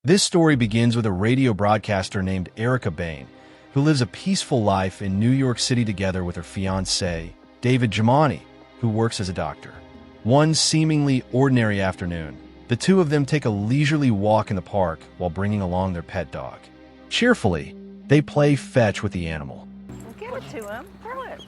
This story begins with a radio broadcaster named Erica Bain, who lives a peaceful life in New York City together with her fiancé, David Giamani, who works as a doctor. One seemingly ordinary afternoon, the two of them take a leisurely walk in the park while bringing along their pet dog. Cheerfully, they play fetch with the animal. Give it to him. Throw it.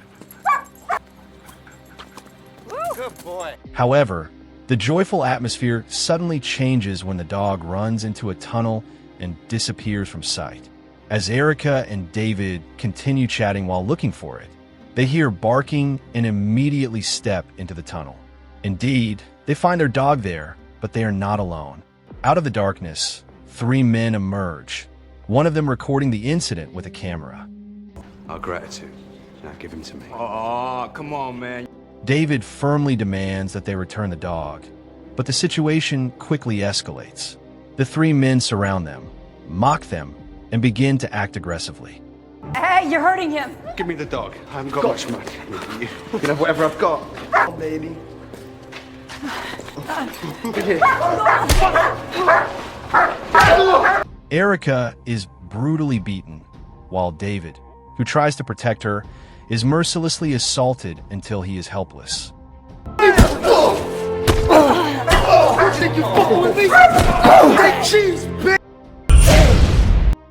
Good boy. However, the joyful atmosphere suddenly changes when the dog runs into a tunnel and disappears from sight. As Erica and David continue chatting while looking for it, they hear barking and immediately step into the tunnel. Indeed, they find their dog there, but they are not alone. Out of the darkness, three men emerge, one of them recording the incident with a camera. Our gratitude. Now give him to me. Oh, come on, man. David firmly demands that they return the dog, but the situation quickly escalates. The three men surround them, mock them, and begin to act aggressively. Hey, you're hurting him. Give me the dog. I haven't got much money. You can have whatever I've got. Oh, baby. Erica is brutally beaten, while David, who tries to protect her, is mercilessly assaulted until he is helpless.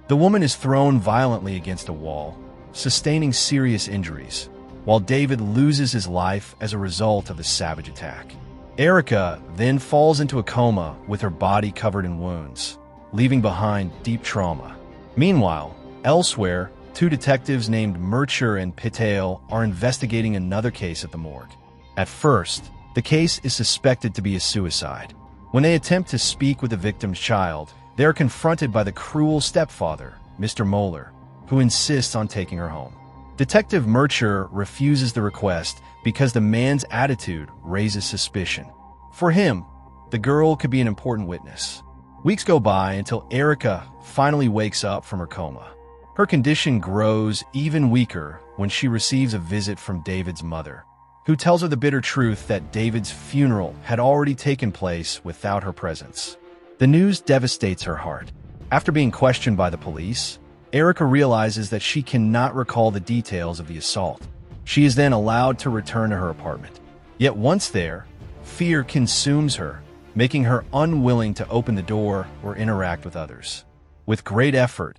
The woman is thrown violently against a wall, sustaining serious injuries, while David loses his life as a result of the savage attack. Erica then falls into a coma with her body covered in wounds, leaving behind deep trauma. Meanwhile, elsewhere, two detectives named Mercer and Patel are investigating another case at the morgue. At first, the case is suspected to be a suicide. When they attempt to speak with the victim's child, they are confronted by the cruel stepfather, Mr. Moeller, who insists on taking her home. Detective Mercer refuses the request because the man's attitude raises suspicion. For him, the girl could be an important witness. Weeks go by until Erica finally wakes up from her coma. Her condition grows even weaker when she receives a visit from David's mother, who tells her the bitter truth that David's funeral had already taken place without her presence. The news devastates her heart. After being questioned by the police, Erica realizes that she cannot recall the details of the assault. She is then allowed to return to her apartment. Yet once there, fear consumes her, making her unwilling to open the door or interact with others. With great effort,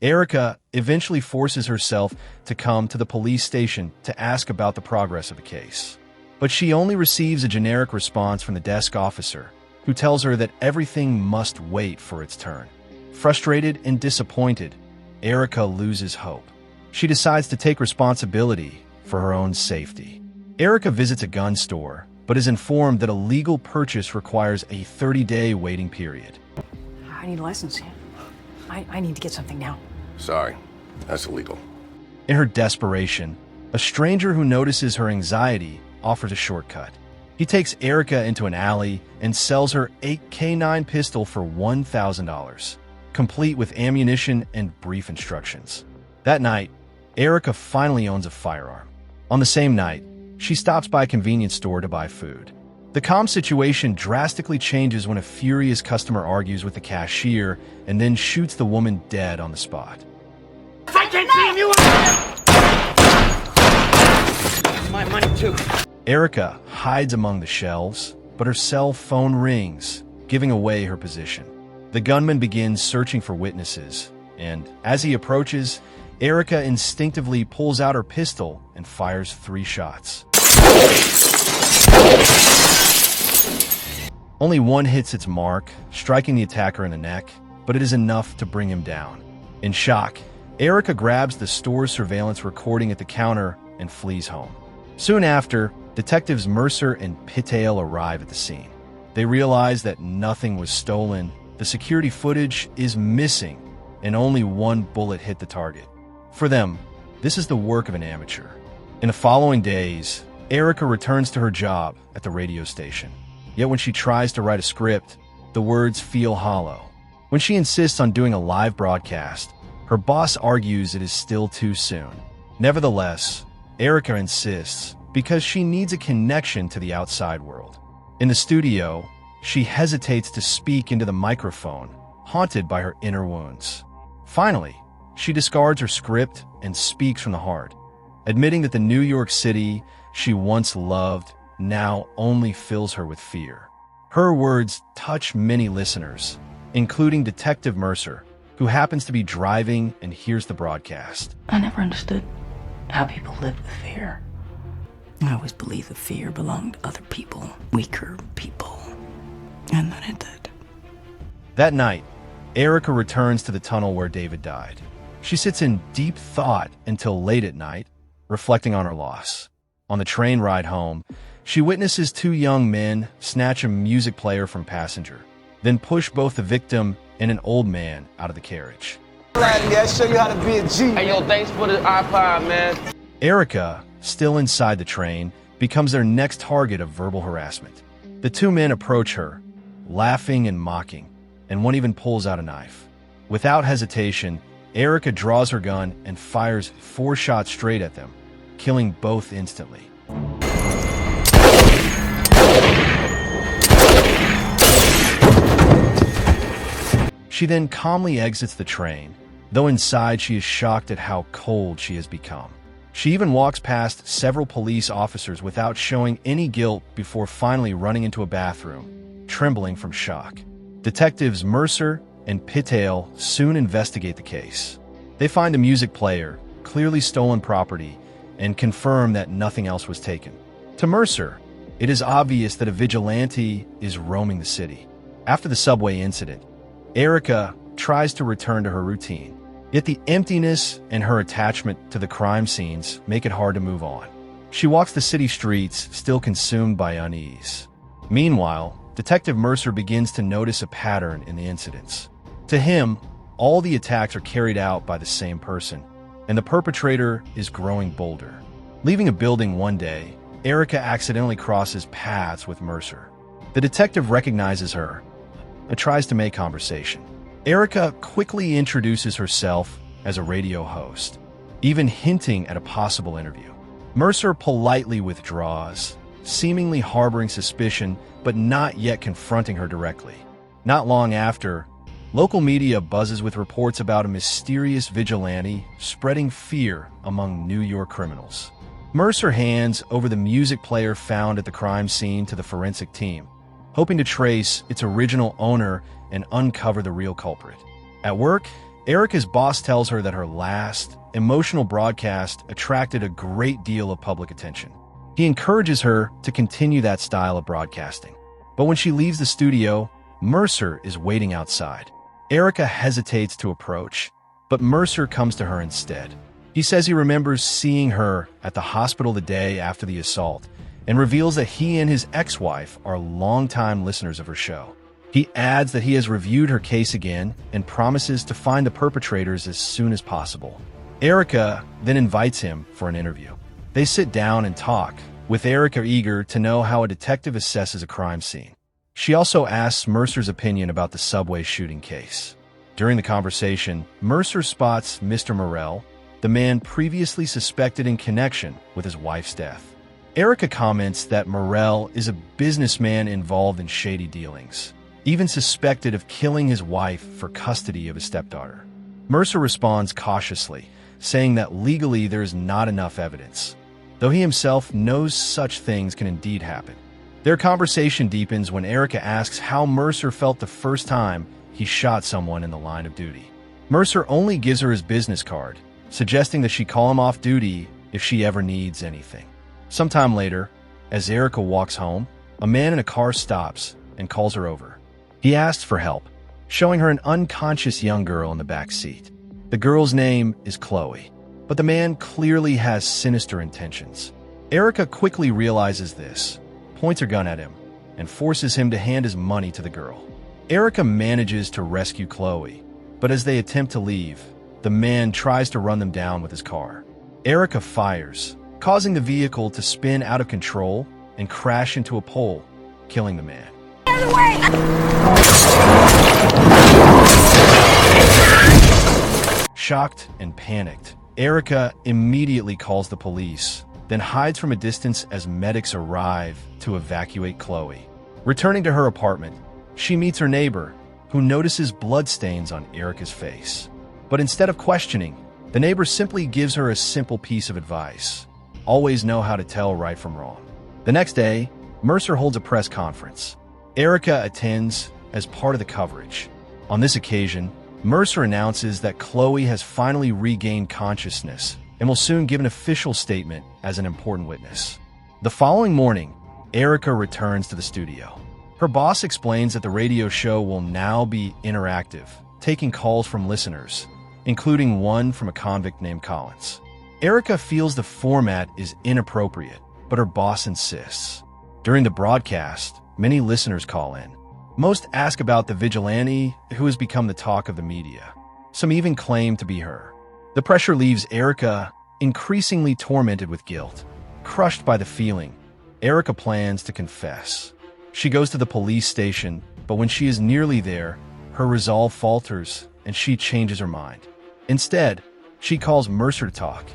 Erica eventually forces herself to come to the police station to ask about the progress of the case. But she only receives a generic response from the desk officer, who tells her that everything must wait for its turn. Frustrated and disappointed, Erica loses hope. She decides to take responsibility for her own safety. Erica visits a gun store, but is informed that a legal purchase requires a 30-day waiting period. I need licensing. I need to get something now. Sorry, that's illegal. In her desperation, a stranger who notices her anxiety offers a shortcut. He takes Erica into an alley and sells her a K9 pistol for $1,000, complete with ammunition and brief instructions. That night, Erica finally owns a firearm. On the same night, she stops by a convenience store to buy food. The calm situation drastically changes when a furious customer argues with the cashier and then shoots the woman dead on the spot. I can't see you! My money too. Erica hides among the shelves, but her cell phone rings, giving away her position. The gunman begins searching for witnesses, and as he approaches, Erica instinctively pulls out her pistol and fires 3 shots. Only one hits its mark, striking the attacker in the neck, but it is enough to bring him down. In shock, Erica grabs the store's surveillance recording at the counter and flees home. Soon after, detectives Mercer and Patel arrive at the scene. They realize that nothing was stolen, the security footage is missing, and only one bullet hit the target. For them, this is the work of an amateur. In the following days, Erica returns to her job at the radio station. Yet when she tries to write a script, the words feel hollow. When she insists on doing a live broadcast, her boss argues it is still too soon. Nevertheless, Erica insists because she needs a connection to the outside world. In the studio, she hesitates to speak into the microphone, haunted by her inner wounds. Finally, she discards her script and speaks from the heart, admitting that the New York City she once loved now only fills her with fear. Her words touch many listeners, including Detective Mercer, who happens to be driving and hears the broadcast. I never understood how people live with fear. I always believed that fear belonged to other people, weaker people. And then it did. That night, Erica returns to the tunnel where David died. She sits in deep thought until late at night, reflecting on her loss. On the train ride home, she witnesses two young men snatch a music player from passenger, then push both the victim and an old man out of the carriage. I'll show you how to be a G. Hey, yo, thanks for the iPod, man. Erica, still inside the train, becomes their next target of verbal harassment. The two men approach her, laughing and mocking, and one even pulls out a knife. Without hesitation, Erica draws her gun and fires 4 shots straight at them, killing both instantly. She then calmly exits the train, though inside she is shocked at how cold she has become. She even walks past several police officers without showing any guilt before finally running into a bathroom, trembling from shock. Detectives Mercer and Pittail soon investigate the case. They find a music player, clearly stolen property, and confirm that nothing else was taken. To Mercer, it is obvious that a vigilante is roaming the city. After the subway incident, Erica tries to return to her routine, yet the emptiness and her attachment to the crime scenes make it hard to move on. She walks the city streets, still consumed by unease. Meanwhile, Detective Mercer begins to notice a pattern in the incidents. To him, all the attacks are carried out by the same person, and the perpetrator is growing bolder. Leaving a building one day, Erica accidentally crosses paths with Mercer. The detective recognizes her and tries to make conversation. Erica quickly introduces herself as a radio host, even hinting at a possible interview. Mercer politely withdraws, seemingly harboring suspicion but not yet confronting her directly. Not long after, local media buzzes with reports about a mysterious vigilante spreading fear among New York criminals. Mercer hands over the music player found at the crime scene to the forensic team, hoping to trace its original owner and uncover the real culprit. At work, Erica's boss tells her that her last, emotional broadcast attracted a great deal of public attention. He encourages her to continue that style of broadcasting. But when she leaves the studio, Mercer is waiting outside. Erica hesitates to approach, but Mercer comes to her instead. He says he remembers seeing her at the hospital the day after the assault and reveals that he and his ex-wife are longtime listeners of her show. He adds that he has reviewed her case again and promises to find the perpetrators as soon as possible. Erica then invites him for an interview. They sit down and talk, with Erica eager to know how a detective assesses a crime scene. She also asks Mercer's opinion about the subway shooting case. During the conversation, Mercer spots Mr. Morrell, the man previously suspected in connection with his wife's death. Erica comments that Morrell is a businessman involved in shady dealings, even suspected of killing his wife for custody of his stepdaughter. Mercer responds cautiously, saying that legally there is not enough evidence, though he himself knows such things can indeed happen. Their conversation deepens when Erica asks how Mercer felt the first time he shot someone in the line of duty. Mercer only gives her his business card, suggesting that she call him off duty if she ever needs anything. Sometime later, as Erica walks home, a man in a car stops and calls her over. He asks for help, showing her an unconscious young girl in the back seat. The girl's name is Chloe, but the man clearly has sinister intentions. Erica quickly realizes this, points her gun at him, and forces him to hand his money to the girl. Erica manages to rescue Chloe, but as they attempt to leave, the man tries to run them down with his car. Erica fires, causing the vehicle to spin out of control and crash into a pole, killing the man. Shocked and panicked, Erica immediately calls the police, then hides from a distance as medics arrive to evacuate Chloe. Returning to her apartment, she meets her neighbor, who notices bloodstains on Erica's face. But instead of questioning, the neighbor simply gives her a simple piece of advice: always know how to tell right from wrong. The next day, Mercer holds a press conference. Erica attends as part of the coverage. On this occasion, Mercer announces that Chloe has finally regained consciousness and will soon give an official statement as an important witness. The following morning, Erica returns to the studio. Her boss explains that the radio show will now be interactive, taking calls from listeners, including one from a convict named Collins. Erica feels the format is inappropriate, but her boss insists. During the broadcast, many listeners call in. Most ask about the Vigilante, who has become the talk of the media. Some even claim to be her. The pressure leaves Erica increasingly tormented with guilt. Crushed by the feeling, Erica plans to confess. She goes to the police station, but when she is nearly there, her resolve falters and she changes her mind. Instead, she calls Mercer to talk.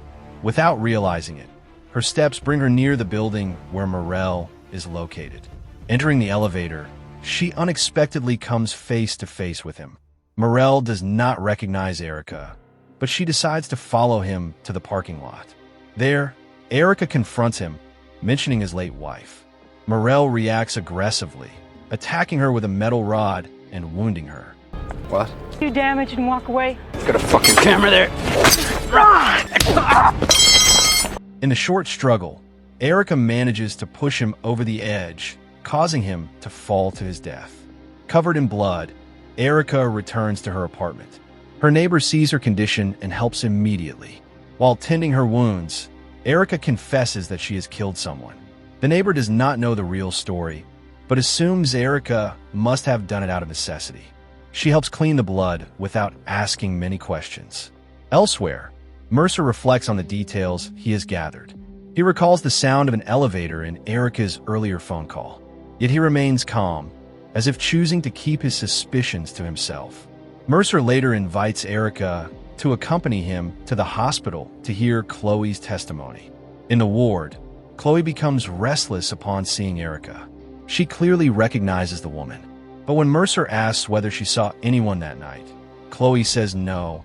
Without realizing it, her steps bring her near the building where Morel is located. Entering the elevator, she unexpectedly comes face to face with him. Morel does not recognize Erica, but she decides to follow him to the parking lot. There, Erica confronts him, mentioning his late wife. Morel reacts aggressively, attacking her with a metal rod and wounding her. What? Do damage and walk away. Got a fucking camera there. In the short struggle, Erica manages to push him over the edge, causing him to fall to his death. Covered in blood, Erica returns to her apartment. Her neighbor sees her condition and helps immediately. While tending her wounds, Erica confesses that she has killed someone. The neighbor does not know the real story, but assumes Erica must have done it out of necessity. She helps clean the blood without asking many questions. Elsewhere, Mercer reflects on the details he has gathered. He recalls the sound of an elevator in Erica's earlier phone call. Yet he remains calm, as if choosing to keep his suspicions to himself. Mercer later invites Erica to accompany him to the hospital to hear Chloe's testimony. In the ward, Chloe becomes restless upon seeing Erica. She clearly recognizes the woman. But when Mercer asks whether she saw anyone that night, Chloe says no,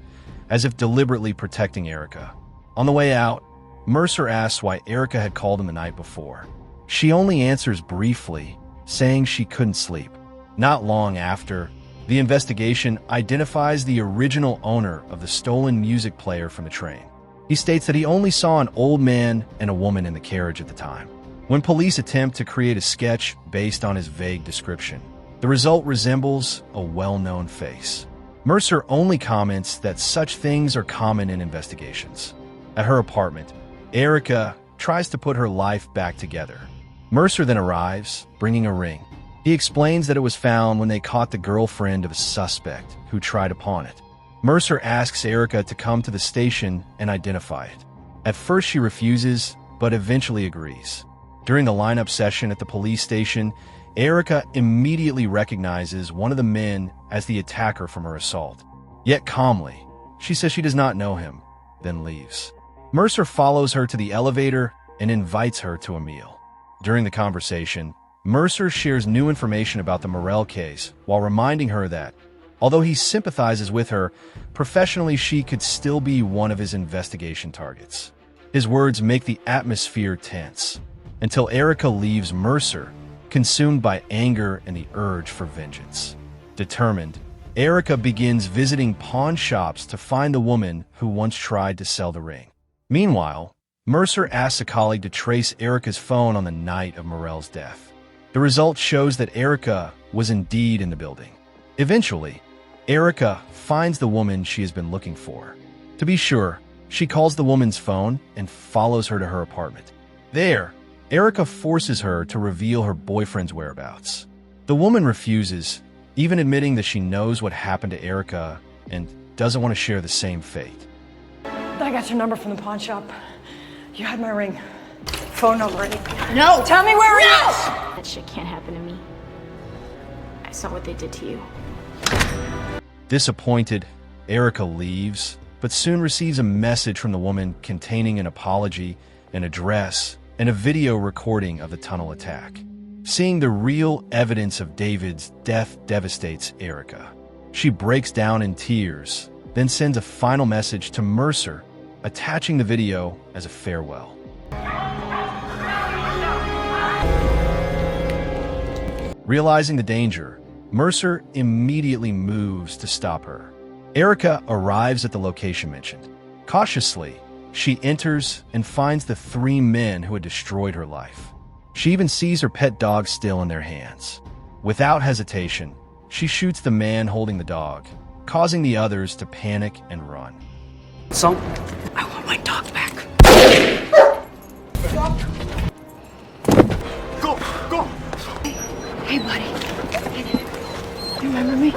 as if deliberately protecting Erica. On the way out, Mercer asks why Erica had called him the night before. She only answers briefly, saying she couldn't sleep. Not long after, the investigation identifies the original owner of the stolen music player from the train. He states that he only saw an old man and a woman in the carriage at the time. When police attempt to create a sketch based on his vague description, the result resembles a well-known face. Mercer only comments that such things are common in investigations. At her apartment, Erica tries to put her life back together. Mercer then arrives, bringing a ring. He explains that it was found when they caught the girlfriend of a suspect who tried to pawn it. Mercer asks Erica to come to the station and identify it. At first she refuses, but eventually agrees. During the lineup session at the police station, Erica immediately recognizes one of the men as the attacker from her assault. Yet calmly, she says she does not know him, then leaves. Mercer follows her to the elevator and invites her to a meal. During the conversation, Mercer shares new information about the Morel case while reminding her that, although he sympathizes with her, professionally she could still be one of his investigation targets. His words make the atmosphere tense, until Erica leaves Mercer, consumed by anger and the urge for vengeance. Determined, Erica begins visiting pawn shops to find the woman who once tried to sell the ring. Meanwhile, Mercer asks a colleague to trace Erica's phone on the night of Morel's death. The result shows that Erica was indeed in the building. Eventually, Erica finds the woman she has been looking for. To be sure, she calls the woman's phone and follows her to her apartment. There, Erica forces her to reveal her boyfriend's whereabouts. The woman refuses, even admitting that she knows what happened to Erica and doesn't want to share the same fate. I got your number from the pawn shop. You had my ring. Phone number. No! Tell me where it is! That shit can't happen to me. I saw what they did to you. Disappointed, Erica leaves, but soon receives a message from the woman containing an apology, an address, and a video recording of the tunnel attack. Seeing the real evidence of David's death devastates Erica. She breaks down in tears, then sends a final message to Mercer, attaching the video as a farewell. Realizing the danger, Mercer immediately moves to stop her. Erica arrives at the location mentioned. Cautiously, she enters and finds the 3 men who had destroyed her life. She even sees her pet dog still in their hands. Without hesitation, she shoots the man holding the dog, causing the others to panic and run. So? I want my dog back. Go! Go! Hey, buddy. You remember me?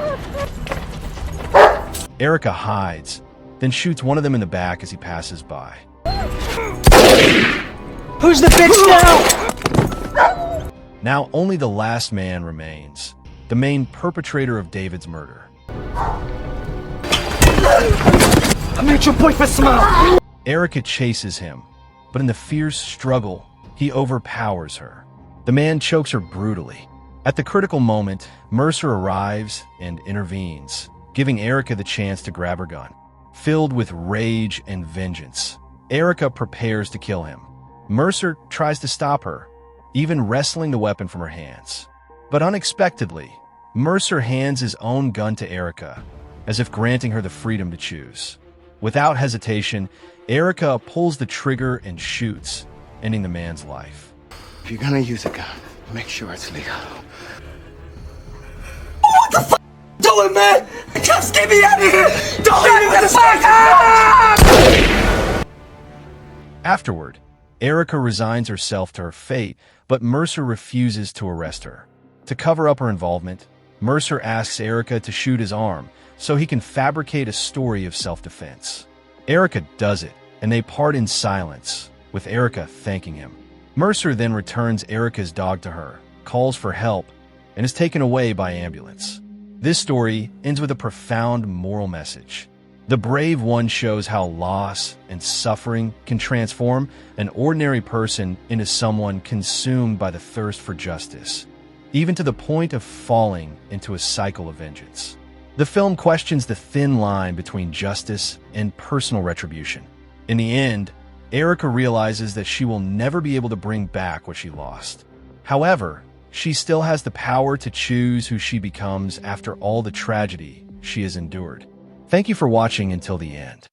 Erica hides, then shoots one of them in the back as he passes by. Who's the bitch now? Now only the last man remains, the main perpetrator of David's murder. I made your boyfriend smile! Erica chases him, but in the fierce struggle, he overpowers her. The man chokes her brutally. At the critical moment, Mercer arrives and intervenes, giving Erica the chance to grab her gun. Filled with rage and vengeance, Erica prepares to kill him. Mercer tries to stop her, even wresting the weapon from her hands. But unexpectedly, Mercer hands his own gun to Erica, as if granting her the freedom to choose. Without hesitation, Erica pulls the trigger and shoots, ending the man's life. If you're gonna use a gun, make sure it's legal. What the fuck doing, man? Just get me out of here! Don't leave me the fuck up! Afterward, Erica resigns herself to her fate, but Mercer refuses to arrest her. To cover up her involvement, Mercer asks Erica to shoot his arm so he can fabricate a story of self-defense. Erica does it, and they part in silence, with Erica thanking him. Mercer then returns Erica's dog to her, calls for help, and is taken away by ambulance. This story ends with a profound moral message. The brave one shows how loss and suffering can transform an ordinary person into someone consumed by the thirst for justice, even to the point of falling into a cycle of vengeance. The film questions the thin line between justice and personal retribution. In the end, Erica realizes that she will never be able to bring back what she lost. However, she still has the power to choose who she becomes after all the tragedy she has endured. Thank you for watching until the end.